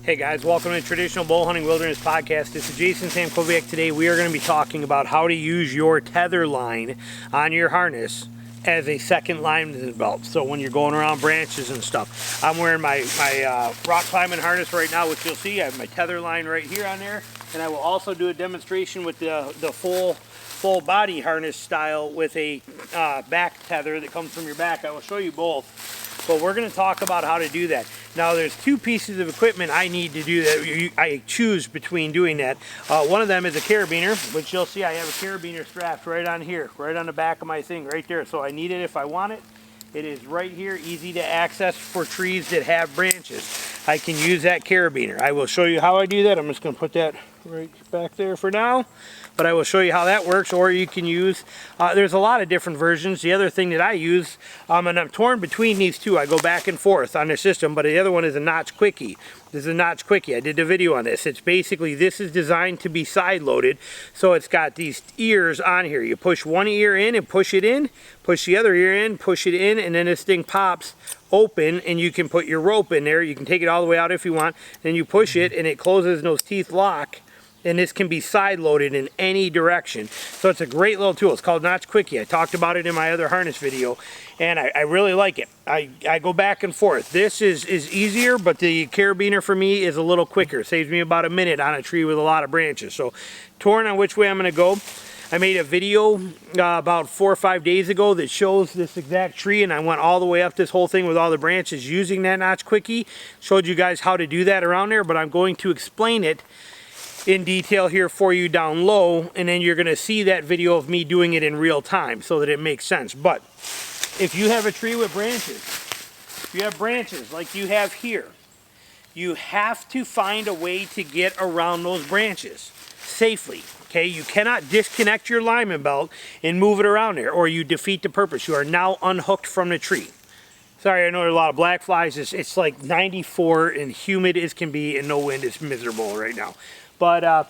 Hey guys, welcome to Traditional Bow Hunting Wilderness Podcast. This is Jason Samkovic. Today we are going to be talking about how to use your tether line on your harness as a second lineman belt. So when you're going around branches and stuff. I'm wearing my rock climbing harness right now, which you'll see. I have my tether line right here on there. And I will also do a demonstration with the full body harness style with a back tether that comes from your back. I will show you both. But we're going to talk about how to do that. Now there's two pieces of equipment I need to do that. I choose between doing that. One of them is a carabiner, which you'll see I have a carabiner strapped right on here, right on the back of my thing right there. So I need it if I want it. It is right here, easy to access for trees that have branches. I can use that carabiner. I will show you how I do that. I'm just going to put that right back there for now. But I will show you how that works, or you can use, there's a lot of different versions. The other thing that I use, and I'm torn between these two. I go back and forth on their system, but the other one is a Notch Quickie. This is a Notch Quickie. I did a video on this. It's basically, this is designed to be side loaded. So it's got these ears on here. You push one ear in and push it in, push the other ear in, push it in, and then this thing pops open and you can put your rope in there. You can take it all the way out if you want. Then you push it and it closes and those teeth lock. And this can be side loaded in any direction. So it's a great little tool. It's called Notch Quickie. I talked about it in my other harness video, and I really like it. I go back and forth. This is easier, but the carabiner for me is a little quicker. It saves me about a minute on a tree with a lot of branches. So torn on which way I'm going to go. I made a video about 4 or 5 days ago that shows this exact tree, and I went all the way up this whole thing with all the branches using that Notch Quickie. Showed you guys how to do that around there, but I'm going to explain it in detail here for you down low, and then you're going to see that video of me doing it in real time so that it makes sense. But if you have a tree with branches, if you have branches like you have here, you have to find a way to get around those branches safely. Okay, you cannot disconnect your lineman belt and move it around there, or you defeat the purpose. You are now unhooked from the tree. Sorry, I know there's a lot of black flies. It's like 94 and humid as can be, and no wind. It's miserable right now. But,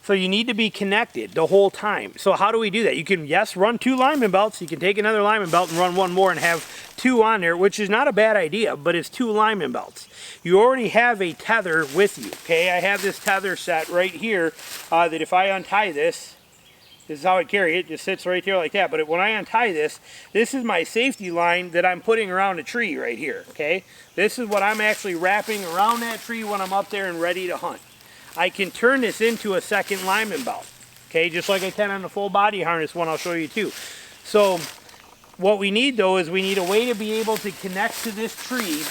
so you need to be connected the whole time. So how do we do that? You can, yes, run 2 lineman belts. You can take another lineman belt and run one more and have 2 on there, which is not a bad idea, but it's 2 lineman belts. You already have a tether with you, okay? I have this tether set right here that if I untie this, this is how I carry it. It just sits right there like that. But when I untie this, this is my safety line that I'm putting around a tree right here, okay? This is what I'm actually wrapping around that tree when I'm up there and ready to hunt. I can turn this into a second lineman belt, okay, just like I can on the full body harness one I'll show you too. So what we need though is we need a way to be able to connect to this tree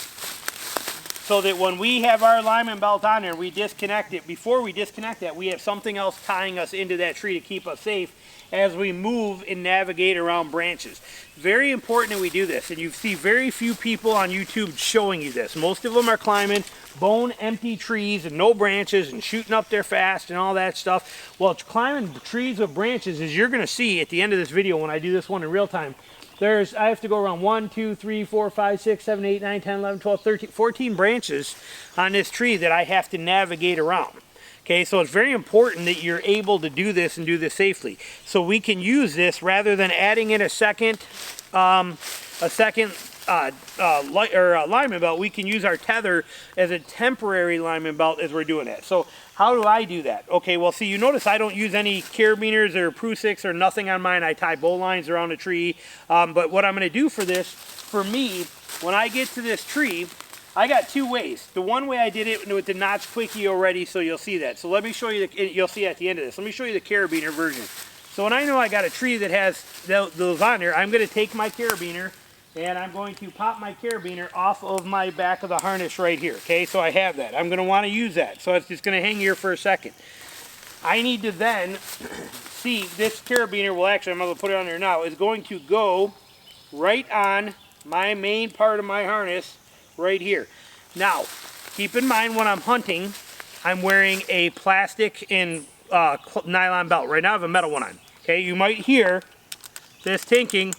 so that when we have our lineman belt on there, we disconnect it. Before we disconnect that, we have something else tying us into that tree to keep us safe as we move and navigate around branches. Very important that we do this, and you see very few people on YouTube showing you this. Most of them are climbing bone empty trees and no branches and shooting up there fast and all that stuff. Well, climbing trees with branches, as you're going to see at the end of this video when I do this one in real time, I have to go around 1, 2, 3, 4, 5, 6, 7, 8, 9, 10, 11, 12, 13, 14 branches on this tree that I have to navigate around. Okay, so it's very important that you're able to do this and do this safely. So we can use this rather than adding in a second lineman belt. We can use our tether as a temporary lineman belt as we're doing that. So how do I do that? Okay, well, see, you notice I don't use any carabiners or Prusicks or nothing on mine. I tie bow lines around a tree. But what I'm going to do for this, for me, when I get to this tree, I got 2 ways. The one way I did it with the Notch Quickie already, so you'll see that. So let me show you, you'll see at the end of this. Let me show you the carabiner version. So when I know I got a tree that has those on there, I'm going to take my carabiner and I'm going to pop my carabiner off of my back of the harness right here. Okay, so I have that. I'm going to want to use that. So it's just going to hang here for a second. I need to then see this carabiner will actually, I'm going to put it on there now, is going to go right on my main part of my harness right here. Now, keep in mind when I'm hunting, I'm wearing a plastic and nylon belt. Right now I have a metal one on. Okay, you might hear this tinking,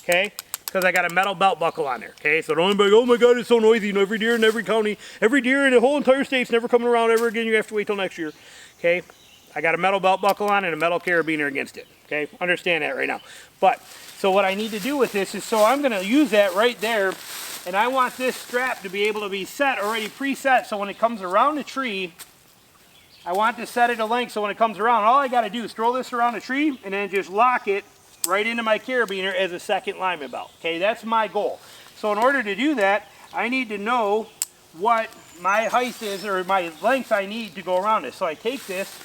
okay, because I got a metal belt buckle on there. Okay, so don't anybody go, oh my God, it's so noisy. You know, every deer in every county, every deer in the whole entire state's never coming around ever again. You have to wait till next year. Okay, I got a metal belt buckle on and a metal carabiner against it. Okay, understand that right now. But so what I need to do with this is, so I'm going to use that right there And I want this strap to be able to be set, already preset, so when it comes around the tree, I want to set it a length so when it comes around, all I got to do is throw this around the tree and then just lock it right into my carabiner as a second lineman belt. Okay, that's my goal. So in order to do that, I need to know what my height is, or my length I need to go around this. So I take this,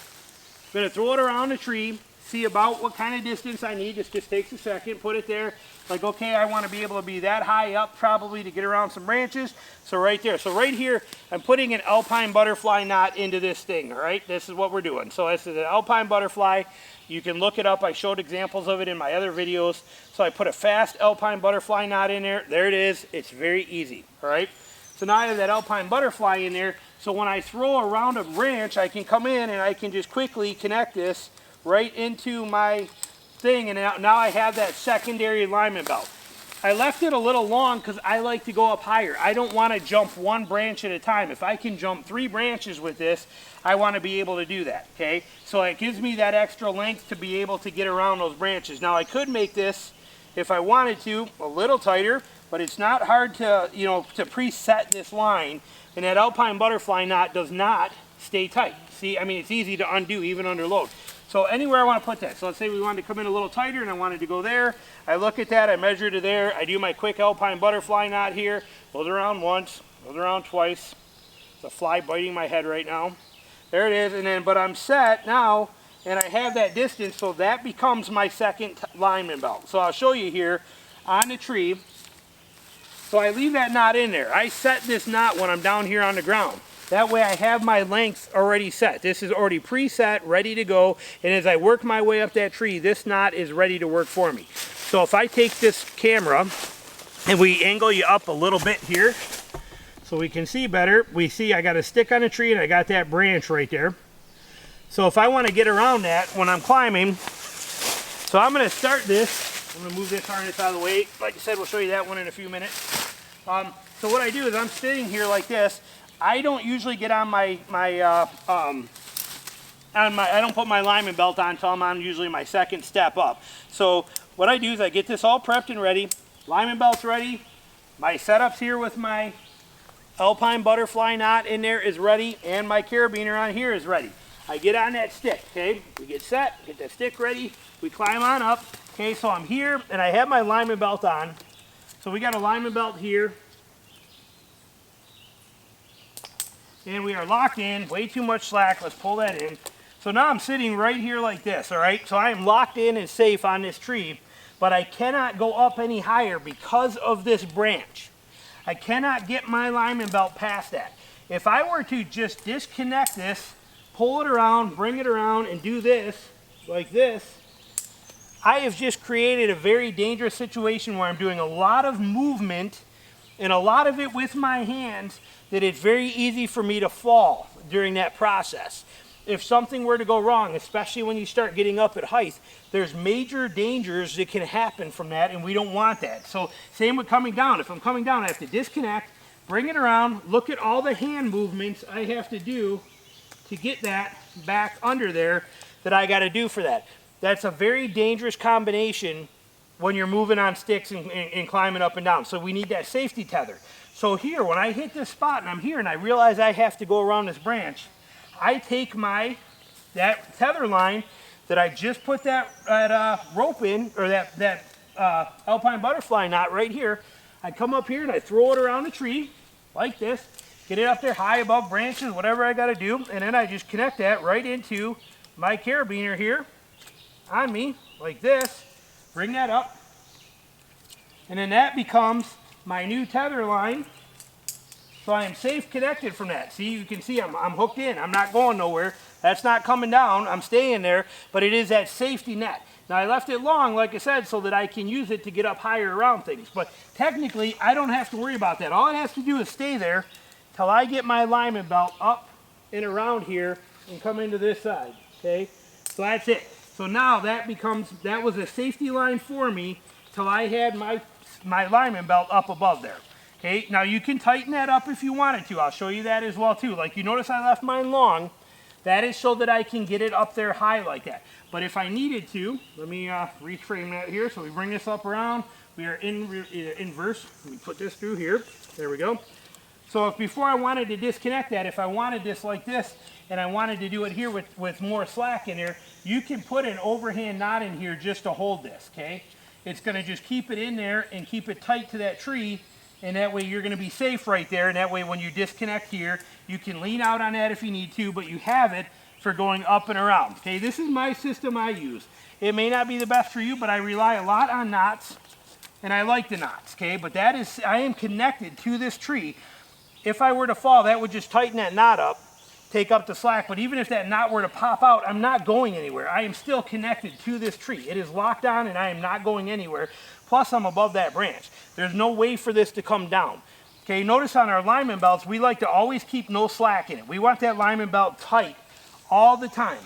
I'm going to throw it around the tree, see about what kind of distance I need. This just takes a second, put it there. Like, okay, I want to be able to be that high up probably to get around some branches. So right there. So right here, I'm putting an alpine butterfly knot into this thing, all right? This is what we're doing. So this is an alpine butterfly. You can look it up. I showed examples of it in my other videos. So I put a fast alpine butterfly knot in there. There it is. It's very easy, all right? So now I have that alpine butterfly in there. So when I throw around a branch, I can come in and I can just quickly connect this right into my thing, and now I have that secondary lineman belt. I left it a little long because I like to go up higher. I don't want to jump one branch at a time. If I can jump 3 branches with this, I want to be able to do that, okay? So it gives me that extra length to be able to get around those branches. Now I could make this, if I wanted to, a little tighter, but it's not hard to, you know, to preset this line, and that alpine butterfly knot does not stay tight. See, I mean, it's easy to undo even under load. So anywhere I want to put that. So let's say we wanted to come in a little tighter and I wanted to go there. I look at that, I measure to there, I do my quick alpine butterfly knot here, goes around once, goes around twice. It's a fly biting my head right now. There it is, and then, but I'm set now, and I have that distance, so that becomes my second lineman belt. So I'll show you here on the tree. So I leave that knot in there. I set this knot when I'm down here on the ground. That way I have my length already set. This is already preset, ready to go. And as I work my way up that tree, this knot is ready to work for me. So if I take this camera and we angle you up a little bit here so we can see better, we see I got a stick on a tree and I got that branch right there. So if I want to get around that when I'm climbing, so I'm going to start this. I'm going to move this harness out of the way. Like I said, we'll show you that one in a few minutes. So what I do is I'm sitting here like this. I don't usually get on I don't put my lineman belt on until I'm on usually my second step up. So what I do is I get this all prepped and ready. Lineman belt's ready. My setup's here with my alpine butterfly knot in there is ready, and my carabiner on here is ready. I get on that stick, okay? We get set, get that stick ready, we climb on up. Okay, so I'm here and I have my lineman belt on. So we got a lineman belt here. And we are locked in, way too much slack, let's pull that in. So now I'm sitting right here like this, all right? So I am locked in and safe on this tree, but I cannot go up any higher because of this branch. I cannot get my lineman belt past that. If I were to just disconnect this, pull it around, bring it around, and do this, like this, I have just created a very dangerous situation where I'm doing a lot of movement and a lot of it with my hands, that it's very easy for me to fall during that process. If something were to go wrong, especially when you start getting up at height, there's major dangers that can happen from that, and we don't want that. So same with coming down. If I'm coming down, I have to disconnect, bring it around, look at all the hand movements I have to do to get that back under there that I got to do for that. That's a very dangerous combination when you're moving on sticks and climbing up and down. So we need that safety tether. So here, when I hit this spot and I'm here and I realize I have to go around this branch, I take that tether line that I just put that rope in, or that alpine butterfly knot right here. I come up here and I throw it around the tree like this, get it up there high above branches, whatever I got to do, and then I just connect that right into my carabiner here on me like this, bring that up, and then that becomes my new tether line. So I am safe connected from that. See, you can see I'm hooked in. I'm not going nowhere. That's not coming down. I'm staying there, but it is that safety net. Now I left it long, like I said, so that I can use it to get up higher around things. But technically, I don't have to worry about that. All it has to do is stay there till I get my lineman belt up and around here and come into this side, okay? So that's it. So now that was a safety line for me till I had my lineman belt up above there. Okay, now you can tighten that up if you wanted to. I'll show you that as well too. Like you notice I left mine long. That is so that I can get it up there high like that. But if I needed to, let me reframe that here. So we bring this up around, we are in inverse. Let me put this through here. There we go. So if before I wanted to disconnect that, if I wanted this like this, and I wanted to do it here with more slack in there, you can put an overhand knot in here just to hold this, okay? It's gonna just keep it in there and keep it tight to that tree, and that way you're gonna be safe right there, and that way when you disconnect here, you can lean out on that if you need to, but you have it for going up and around, okay? This is my system I use. It may not be the best for you, but I rely a lot on knots, and I like the knots, okay? But that is, I am connected to this tree. If I were to fall, that would just tighten that knot up, take up the slack, but even if that knot were to pop out, I'm not going anywhere. I am still connected to this tree. It is locked on and I am not going anywhere. Plus I'm above that branch. There's no way for this to come down. Okay, notice on our lineman belts, we like to always keep no slack in it. We want that lineman belt tight all the time.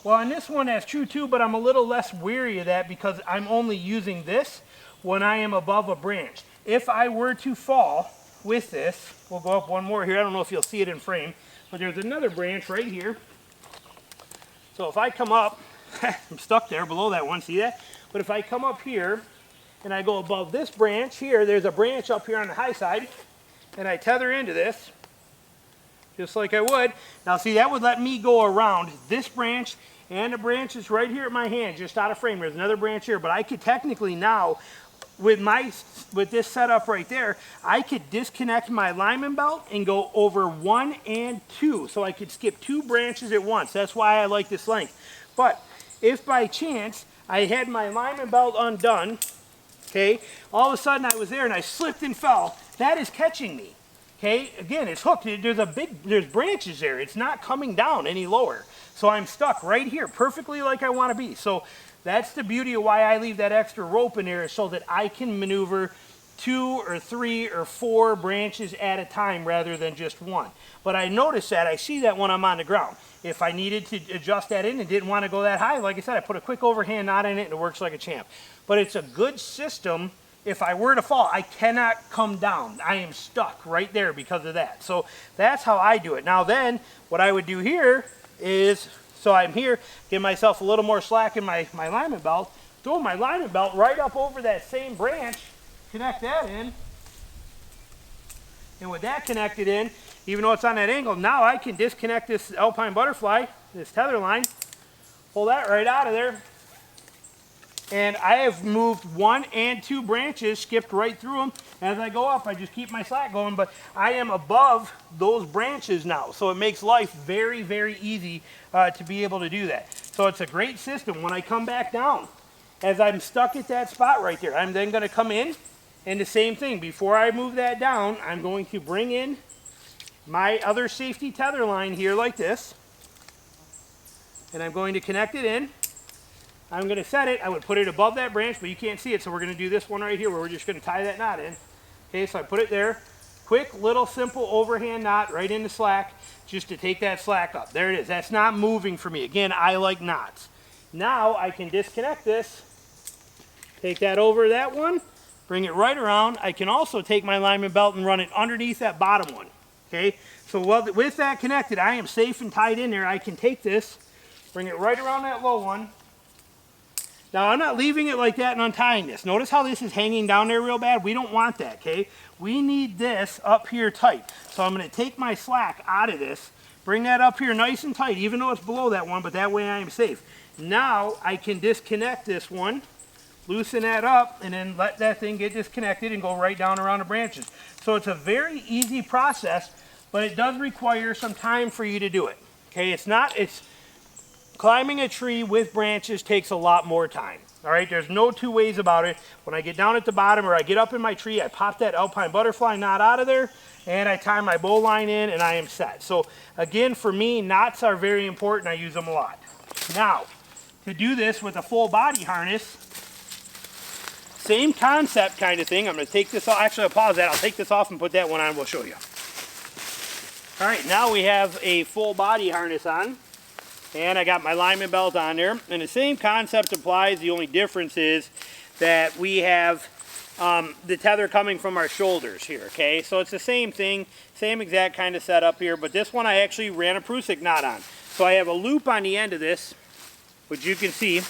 Well, on this one that's true too, but I'm a little less wary of that because I'm only using this when I am above a branch. If I were to fall with this, we'll go up one more here. I don't know if you'll see it in frame, but there's another branch right here. So if I come up, I'm stuck there below that one, see that? But if I come up here and I go above this branch here, there's a branch up here on the high side, and I tether into this, just like I would. Now see, that would let me go around this branch and the branch is right here at my hand, just out of frame. There's another branch here, but I could technically now, with this setup right there, I could disconnect my lineman belt and go over 1 and 2. So I could skip 2 branches at once. That's why I like this length. But if by chance I had my lineman belt undone, okay, all of a sudden I was there and I slipped and fell, that is catching me. Okay, again, it's hooked. There's branches there. It's not coming down any lower. So I'm stuck right here, perfectly like I want to be. So that's the beauty of why I leave that extra rope in there, so that I can maneuver 2 or 3 or 4 branches at a time rather than just one. But I notice that, I see that when I'm on the ground. If I needed to adjust that in and didn't want to go that high, like I said, I put a quick overhand knot in it and it works like a champ. But it's a good system. If I were to fall, I cannot come down. I am stuck right there because of that. So that's how I do it. Now then, what I would do here is, so I'm here, give myself a little more slack in my lineman belt, throw my lineman belt right up over that same branch, connect that in, and with that connected in, even though it's on that angle, now I can disconnect this alpine butterfly, this tether line, pull that right out of there, and I have moved 1 and 2 branches, skipped right through them. As I go up, I just keep my slack going, but I am above those branches now. So it makes life very, very easy to be able to do that. So it's a great system. When I come back down, as I'm stuck at that spot right there, I'm then going to come in, and the same thing. Before I move that down, I'm going to bring in my other safety tether line here like this, and I'm going to connect it in. I'm going to set it. I would put it above that branch, but you can't see it, so we're going to do this one right here where we're just going to tie that knot in. Okay, so I put it there. Quick, little, simple overhand knot right in the slack just to take that slack up. There it is. That's not moving for me. Again, I like knots. Now I can disconnect this, take that over that one, bring it right around. I can also take my lineman belt and run it underneath that bottom one. Okay, so with that connected, I am safe and tied in there. I can take this, bring it right around that low one. Now, I'm not leaving it like that and untying this. Notice how this is hanging down there real bad? We don't want that, okay? We need this up here tight. So I'm going to take my slack out of this, bring that up here nice and tight, even though it's below that one, but that way I am safe. Now, I can disconnect this one, loosen that up, and then let that thing get disconnected and go right down around the branches. So it's a very easy process, but it does require some time for you to do it. Okay, climbing a tree with branches takes a lot more time. All right, there's no two ways about it. When I get down at the bottom or I get up in my tree, I pop that alpine butterfly knot out of there and I tie my bow line in and I am set. So again, for me, knots are very important. I use them a lot. Now, to do this with a full body harness, same concept kind of thing. I'm going to take this off. Actually, I'll pause that. I'll take this off and put that one on. We'll show you. All right, now we have a full body harness on. And I got my lineman belt on there. And the same concept applies. The only difference is that we have the tether coming from our shoulders here, okay? So it's the same thing, same exact kind of setup here, but this one I actually ran a Prusik knot on. So I have a loop on the end of this, which you can see.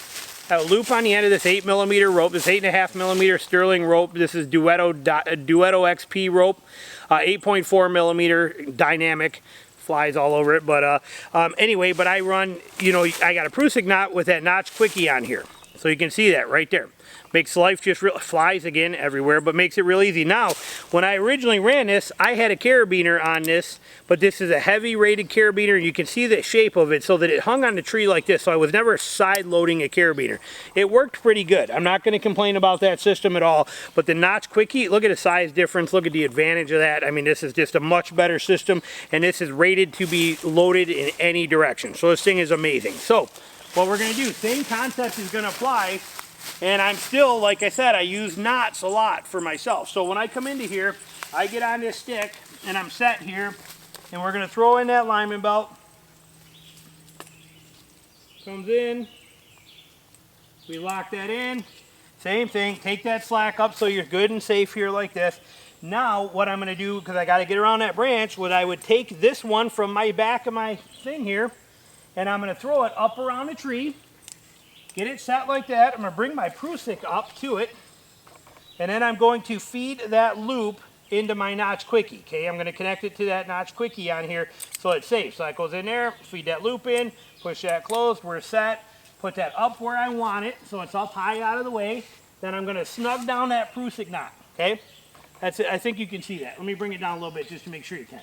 a loop on the end of this 8mm rope, this 8.5mm sterling rope. This is Duetto XP rope, 8.4mm dynamic. Flies all over it, but anyway, but I run, you know, I got a Prusik knot with that notch quickie on here. So you can see that right there. Makes life just real, flies again everywhere, but makes it real easy. Now, when I originally ran this, I had a carabiner on this, but this is a heavy rated carabiner, and you can see the shape of it so that it hung on the tree like this, so I was never side loading a carabiner. It worked pretty good. I'm not going to complain about that system at all, but the notch quickie, look at the size difference, look at the advantage of that. I mean, this is just a much better system, and this is rated to be loaded in any direction. So this thing is amazing. So what we're going to do, same concept is going to apply. And I'm still, like I said, I use knots a lot for myself. So when I come into here, I get on this stick and I'm set here, and we're going to throw in that lineman belt. Comes in, we lock that in. Same thing, take that slack up so you're good and safe here like this. Now what I'm going to do, because I got to get around that branch, I would take this one from my back of my thing here, and I'm going to throw it up around the tree. Get it set like that. I'm going to bring my Prusik up to it, and then I'm going to feed that loop into my notch quickie. Okay, I'm going to connect it to that notch quickie on here so it's safe. So that goes in there, feed that loop in, push that closed, we're set. Put that up where I want it so it's up high out of the way. Then I'm going to snug down that Prusik knot. Okay, that's it. I think you can see that. Let me bring it down a little bit just to make sure you can.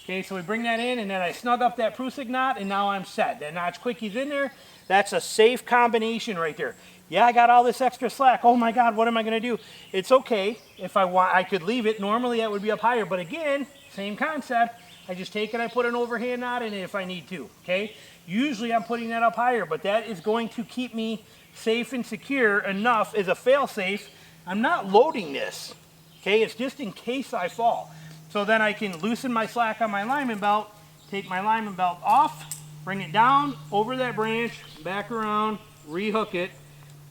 Okay, so we bring that in, and then I snug up that Prusik knot, and now I'm set. That notch quickie's in there. That's a safe combination right there. Yeah, I got all this extra slack. Oh my God, what am I going to do? It's okay. If I want, I could leave it. Normally that would be up higher, but again, same concept. I just take it, I put an overhand knot in it if I need to. Okay. Usually I'm putting that up higher, but that is going to keep me safe and secure enough as a fail-safe. I'm not loading this. Okay, it's just in case I fall. So then I can loosen my slack on my lineman belt, take my lineman belt off, bring it down over that branch, back around, rehook it.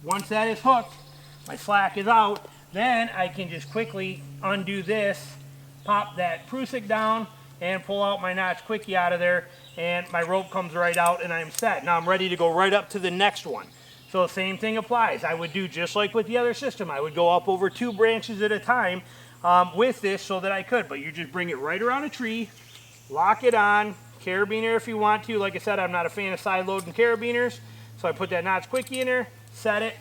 Once that is hooked, my slack is out, then I can just quickly undo this, pop that Prusik down, and pull out my notch quickie out of there, and my rope comes right out, and I'm set. Now I'm ready to go right up to the next one. So the same thing applies. I would do just like with the other system. I would go up over 2 branches at a time with this so that I could, but you just bring it right around a tree, lock it on, carabiner if you want to. Like I said, I'm not a fan of side loading carabiners, so I put that notch quickie in there, set it,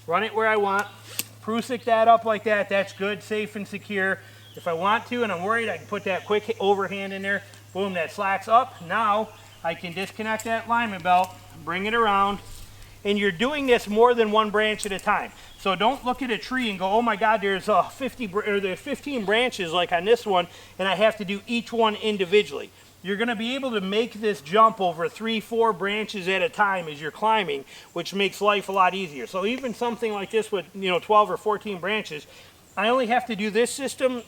run it where I want, Prusik that up like that. That's good, safe, and secure. If I want to and I'm worried, I can put that quick overhand in there. Boom, that slack's up. Now I can disconnect that lineman belt, bring it around, and you're doing this more than 1 branch at a time. So don't look at a tree and go, oh my God, there's 15 branches like on this one, and I have to do each one individually. You're going to be able to make this jump over 3-4 branches at a time as you're climbing, which makes life a lot easier. So even something like this with 12 or 14 branches, I only have to do this system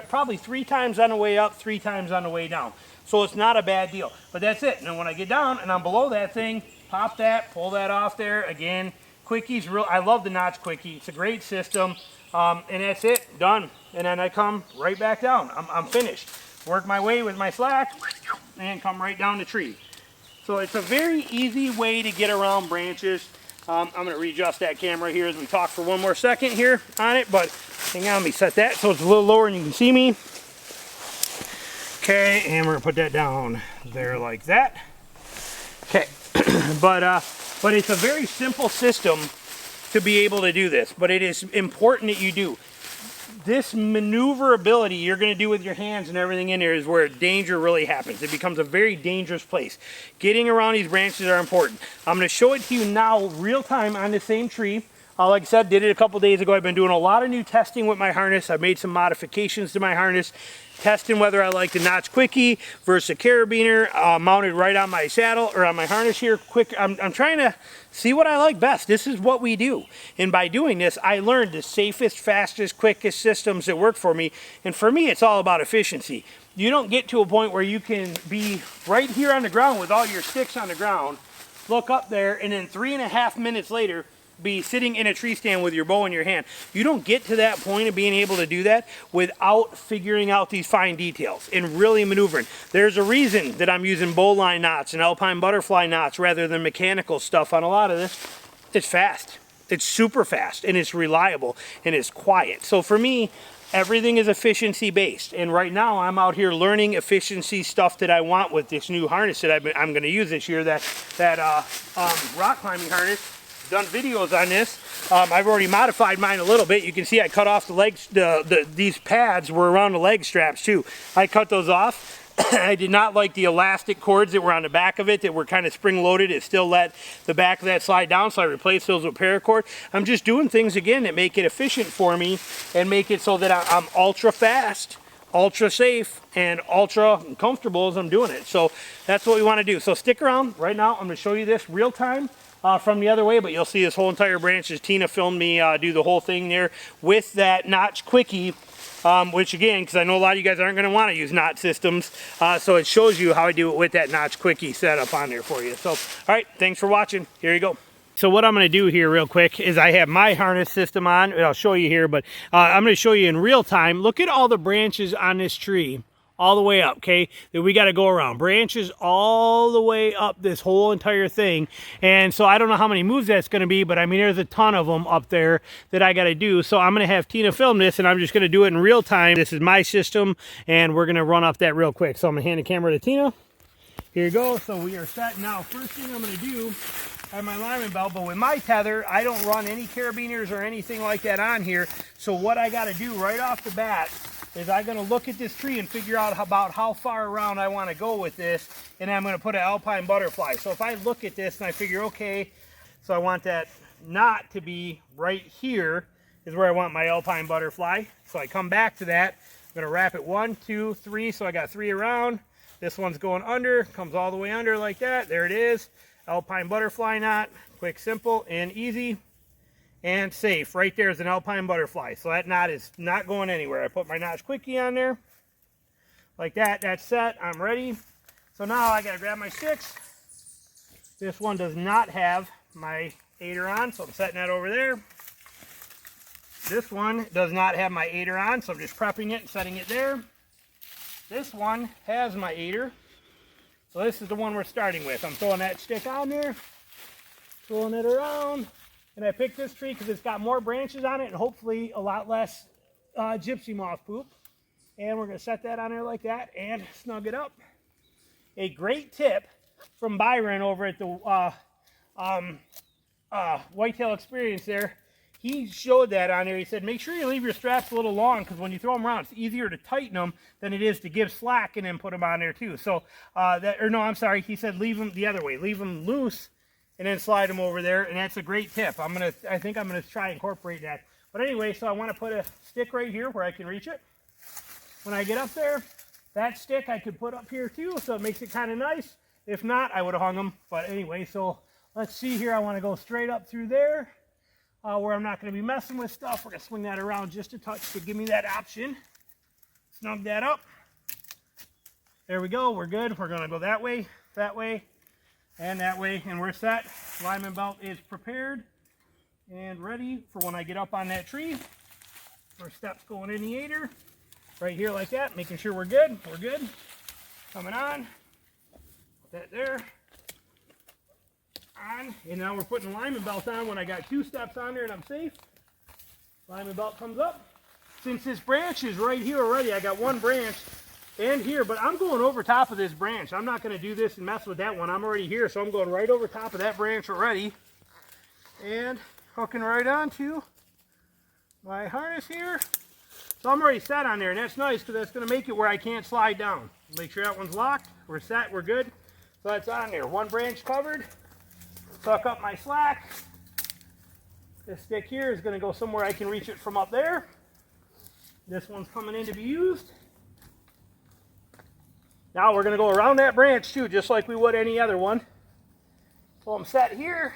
probably 3 times on the way up, 3 times on the way down. So it's not a bad deal. But that's it. And then when I get down and I'm below that thing, pop that, pull that off there. Again, Quickie's real. I love the notch quickie. It's a great system. And that's it. Done. And then I come right back down. I'm finished. Work my way with my slack and come right down the tree. So it's a very easy way to get around branches. I'm going to readjust that camera here as we talk for one more second here on it, but hang on, let me set that so it's a little lower and you can see me. Okay, and we're going to put that down there like that. Okay, but it's a very simple system to be able to do this, but it is important that you do. This maneuverability you're going to do with your hands and everything in there is where danger really happens. It becomes a very dangerous place. Getting around these branches are important. I'm going to show it to you now real time on the same tree. Like I said, did it a couple days ago. I've been doing a lot of new testing with my harness. I've made some modifications to my harness, testing whether I like the notch quickie versus a carabiner mounted right on my saddle or on my harness here. I'm trying to see what I like best. This is what we do. And by doing this, I learned the safest, fastest, quickest systems that work for me. And for me, it's all about efficiency. You don't get to a point where you can be right here on the ground with all your sticks on the ground, look up there, and then 3.5 minutes later, be sitting in a tree stand with your bow in your hand. You don't get to that point of being able to do that without figuring out these fine details and really maneuvering. There's a reason that I'm using bowline knots and alpine butterfly knots rather than mechanical stuff on a lot of this. it's fast. It's super fast, and it's reliable, and it's quiet. So for me, everything is efficiency based. And right now I'm out here learning efficiency stuff that I want with this new harness that I'm going to use this year, that rock climbing harness. Done videos on this. I've already modified mine a little bit. You can see I cut off the legs, these pads were around the leg straps too. I cut those off. I did not like the elastic cords that were on the back of it that were kind of spring loaded. It still let the back of that slide down, so I replaced those with paracord. I'm just doing things again that make it efficient for me and make it so that I'm ultra fast, ultra safe, and ultra comfortable as I'm doing it. So that's what we want to do. So stick around. Right now I'm going to show you this real time from the other way, but you'll see this whole entire branch as Tina filmed me do the whole thing there with that notch quickie. Which again, because I know a lot of you guys aren't going to want to use knot systems, so it shows you how I do it with that notch quickie setup on there for you. So, all right, thanks for watching. Here you go. So what I'm going to do here real quick is I have my harness system on, and I'll show you here, but I'm going to show you in real time. Look at all the branches on this tree. All the way up, okay, that we got to go around. Branches all the way up this whole entire thing. And so I don't know how many moves that's going to be, but I mean, there's a ton of them up there that I got to do. So I'm going to have Tina film this, and I'm just going to do it in real time. This is my system, and we're going to run up that real quick. So I'm going to hand the camera to Tina. Here you go. So we are set now. First thing I'm going to do, I have my lineman belt, but with my tether, I don't run any carabiners or anything like that on here. So what I got to do right off the bat is I'm going to look at this tree and figure out about how far around I want to go with this, and I'm going to put an alpine butterfly. So if I look at this and I figure, okay, so I want that knot to be right here is where I want my alpine butterfly. So I come back to that. I'm going to wrap it 1, 2, 3. So I got 3 around. This one's going under, comes all the way under like that. There it is. Alpine butterfly knot. Quick, simple, and easy. And safe. Right there is an alpine butterfly. So that knot is not going anywhere. I put my notch quickie on there. Like that. That's set. I'm ready. So now I got to grab my sticks. This one does not have my aider on, so I'm setting that over there. This one does not have my aider on, so I'm just prepping it and setting it there. This one has my aider. So this is the one we're starting with. I'm throwing that stick on there. Throwing it around. And I picked this tree because it's got more branches on it and hopefully a lot less gypsy moth poop. And we're going to set that on there like that and snug it up. A great tip from Byron over at the Whitetail Experience there. He showed that on there. He said, make sure you leave your straps a little long because when you throw them around, it's easier to tighten them than it is to give slack and then put them on there too. So, he said leave them the other way. Leave them loose and then slide them over there, and that's a great tip. I think I'm gonna try and incorporate that. But anyway, so I want to put a stick right here where I can reach it. When I get up there, that stick I could put up here too, so it makes it kind of nice. If not, I would have hung them. But anyway, so let's see here. I want to go straight up through there where I'm not going to be messing with stuff. We're going to swing that around just a touch to give me that option. Snug that up. There we go. We're good. We're going to go that way, and that way, and we're set. Lineman belt is prepared and ready for when I get up on that tree. First step's going in the aider. Right here like that, making sure we're good. We're good. Coming on. Put that there. On. And now we're putting the lineman belt on when I got 2 steps on there and I'm safe. Lineman belt comes up. Since this branch is right here already, I got 1 branch and here, but I'm going over top of this branch. I'm not going to do this and mess with that one. I'm already here, so I'm going right over top of that branch already. And hooking right onto my harness here. So I'm already set on there, and that's nice because that's going to make it where I can't slide down. Make sure that one's locked. We're set. We're good. So that's on there. 1 branch covered. Suck up my slack. This stick here is going to go somewhere I can reach it from up there. This one's coming in to be used. Now we're going to go around that branch too, just like we would any other one. So I'm set here.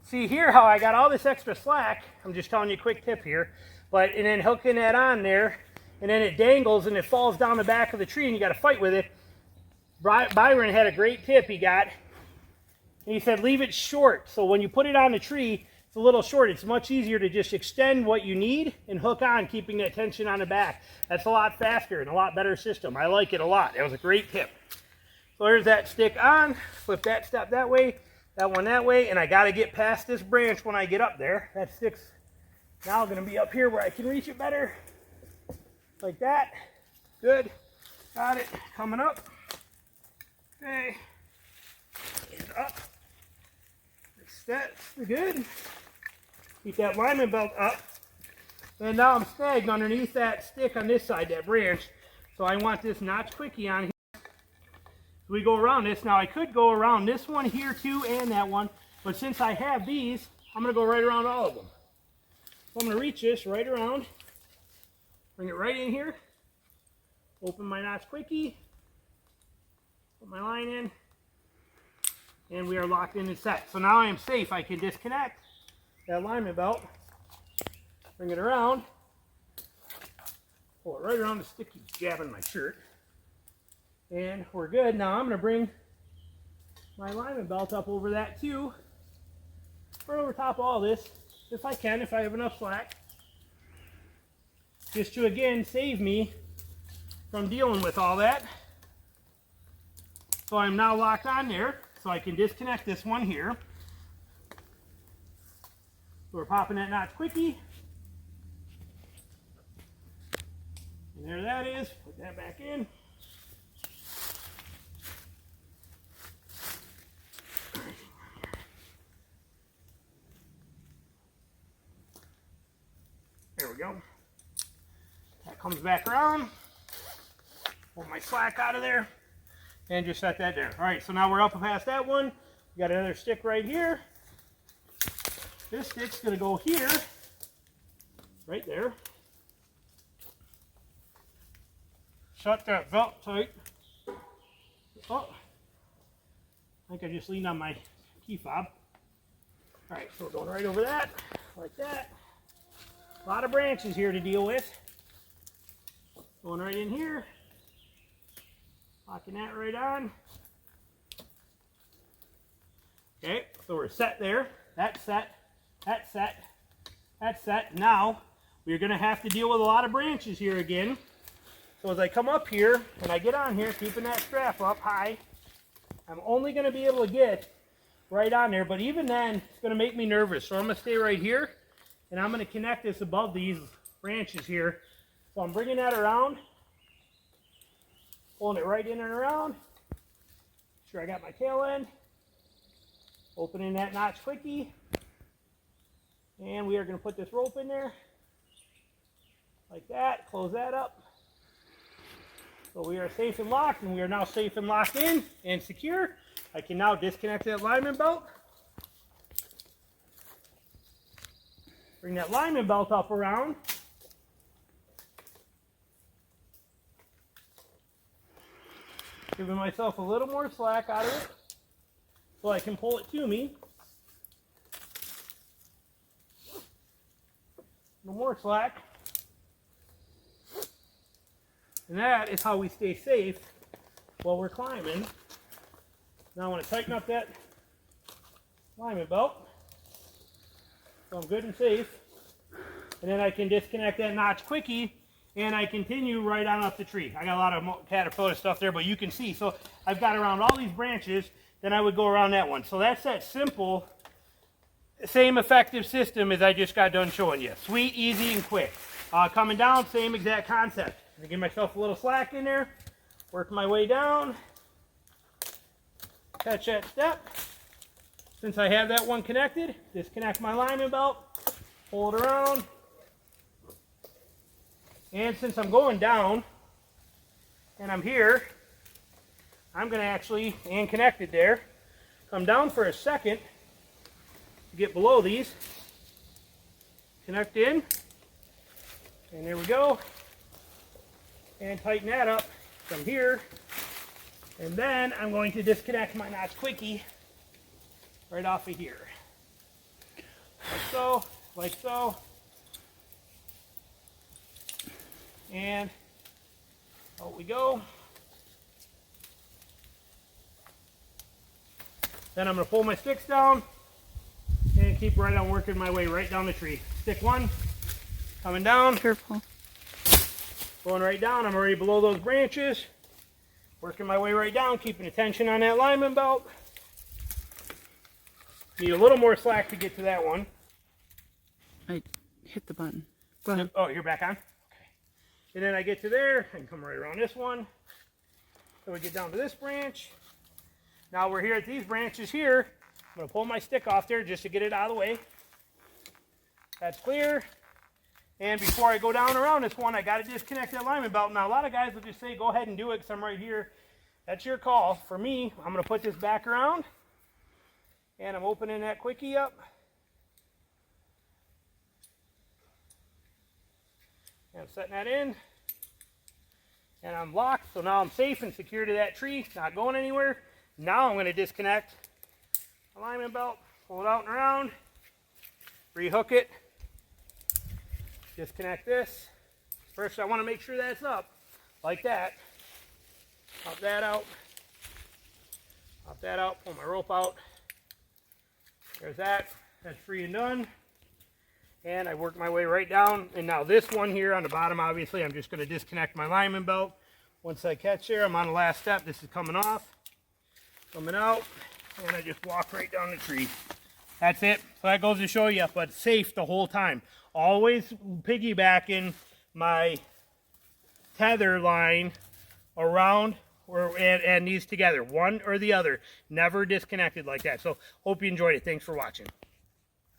See here how I got all this extra slack. I'm just telling you a quick tip here. And then hooking that on there, and then it dangles and it falls down the back of the tree and you got to fight with it. Byron had a great tip he got. And he said leave it short. So when you put it on the tree, it's a little short. It's much easier to just extend what you need and hook on, keeping that tension on the back. That's a lot faster and a lot better system. I like it a lot. That was a great tip. So there's that stick on. Flip that step that way. that one that way, and I got to get past this branch when I get up there. That stick's now going to be up here where I can reach it better. Like that. Good. Got it. Coming up. Okay. And up. That's good. Keep that lineman belt up. And now I'm snagged underneath that stick on this side, that branch. So I want this notch quickie on here. So we go around this. Now I could go around this one here too and that one. But since I have these, I'm going to go right around all of them. So I'm going to reach this right around. Bring it right in here. Open my notch quickie. Put my line in. And we are locked in and set. So now I am safe. I can disconnect that alignment belt. Bring it around. Pull it right around. The stick keeps jabbing my shirt. And we're good. Now I'm going to bring my alignment belt up over that too. Right over top of all this. If I can, if I have enough slack. Just to again save me from dealing with all that. So I'm now locked on there. So I can disconnect this one here. So we're popping that notch quickie. And there that is. Put that back in. There we go. That comes back around. Pull my slack out of there. And just set that there. All right, so now we're up past that one. We got another stick right here. This stick's going to go here, right there. Shut that belt tight. Oh, I think I just leaned on my key fob. All right, so we're going right over that, like that. A lot of branches here to deal with. Going right in here. Locking that right on. Okay, so we're set there. That's set. That's set. That's set. Now, we're going to have to deal with a lot of branches here again. So as I come up here, and I get on here, keeping that strap up high, I'm only going to be able to get right on there. But even then, it's going to make me nervous. So I'm going to stay right here, and I'm going to connect this above these branches here. So I'm bringing that around. Pulling it right in and around. Make sure I got my tail end. Opening that notch quickie. And we are going to put this rope in there. Like that. Close that up. So we are safe and locked, and we are now safe and locked in and secure. I can now disconnect that alignment belt. Bring that alignment belt up around. Giving myself a little more slack out of it so I can pull it to me. No more slack. And that is how we stay safe while we're climbing. Now I want to tighten up that alignment belt so I'm good and safe. And then I can disconnect that notch quickie. And I continue right on up the tree. I got a lot of caterpillar stuff there, but you can see. So I've got around all these branches, then I would go around that one. So that's that simple, same effective system as I just got done showing you. Sweet, easy, and quick. Coming down, same exact concept. I give myself a little slack in there, work my way down, catch that step. Since I have that one connected, disconnect my alignment belt, pull it around. And since I'm going down, and I'm here, I'm going to actually, and connected there, come down for a second to get below these, connect in, and there we go, and tighten that up from here, and then I'm going to disconnect my notch quickie right off of here, like so, like so. And out we go. Then I'm going to pull my sticks down and keep right on working my way right down the tree. Stick one, coming down. Careful. Going right down. I'm already below those branches. Working my way right down, keeping the tension on that alignment belt. Need a little more slack to get to that one. I hit the button. Go ahead. Oh, you're back on? Okay. And then I get to there, I can come right around this one. So we get down to this branch. Now we're here at these branches here. I'm going to pull my stick off there just to get it out of the way. That's clear. And before I go down around this one, I got to disconnect that alignment belt. Now a lot of guys will just say, go ahead and do it because I'm right here. That's your call. For me, I'm going to put this back around. And I'm opening that quickie up. And I'm setting that in. And I'm locked. So now I'm safe and secure to that tree. Not going anywhere. Now I'm going to disconnect alignment belt. Pull it out and around. Rehook it. Disconnect this. First I want to make sure that's up. Like that. Pop that out. Pop that out. Pull my rope out. There's that. That's free and done. And I work my way right down. And now this one here on the bottom, obviously, I'm just going to disconnect my alignment belt. Once I catch there, I'm on the last step. This is coming off. Coming out. And I just walk right down the tree. That's it. So that goes to show you, but safe the whole time. Always piggybacking my tether line around and these together. One or the other. Never disconnected like that. So hope you enjoyed it. Thanks for watching.